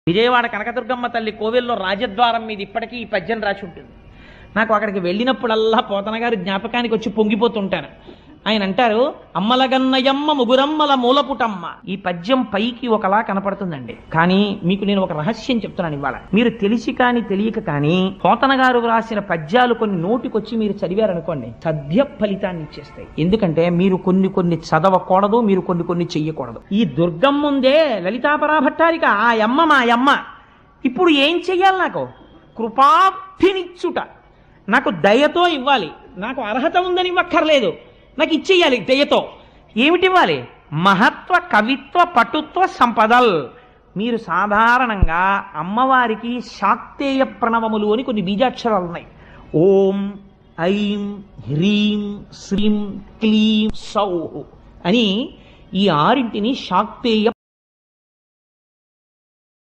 విజయవాడ కనకదుర్గమ్మ తల్లి కోవిల్లో రాజద్వారం మీద ఇప్పటికీ ఈ పద్యం రాసి ఉంటుంది. నాకు అక్కడికి వెళ్ళినప్పుడల్లా పోతన గారు జ్ఞాపకానికి వచ్చి పొంగిపోతుంటాను. ఆయన అంటారు, అమ్మలగన్నయమ్మ ముగురమ్మల మూలపుటమ్మ. ఈ పద్యం పైకి ఒకలా కనపడుతుందండి, కానీ మీకు నేను ఒక రహస్యం చెప్తున్నాను ఇవాళ. మీరు తెలిసి కానీ తెలియక కానీ పోతన గారు రాసిన పద్యాలు కొన్ని నోటికొచ్చి మీరు చదివారనుకోండి, సద్య ఫలితాన్ని ఇచ్చేస్తాయి. ఎందుకంటే మీరు కొన్ని చదవకూడదు, మీరు కొన్ని చెయ్యకూడదు. ఈ దుర్గమ్మ ఉందే లలితాపరాభట్టారిక, ఆ యమ్మ మా యమ్మ. ఇప్పుడు ఏం చెయ్యాలి? నాకు కృపాభినిచ్చుట, నాకు దయతో ఇవ్వాలి. నాకు అర్హత ఉందని ఇవ్వక్కర్లేదు, నాకు ఇచ్చేయాలి దయతో. ఏమిటివ్వాలి? మహత్వ, కవిత్వ, పటుత్వ సంపదల్. మీరు సాధారణంగా అమ్మవారికి శాక్తేయ ప్రణవములు అని కొన్ని బీజాక్షరాలు ఉన్నాయి. ఓం, ఐం, హ్రీం, శ్రీం, క్లీం, సౌ అని ఈ ఆరింటిని శాక్తేయ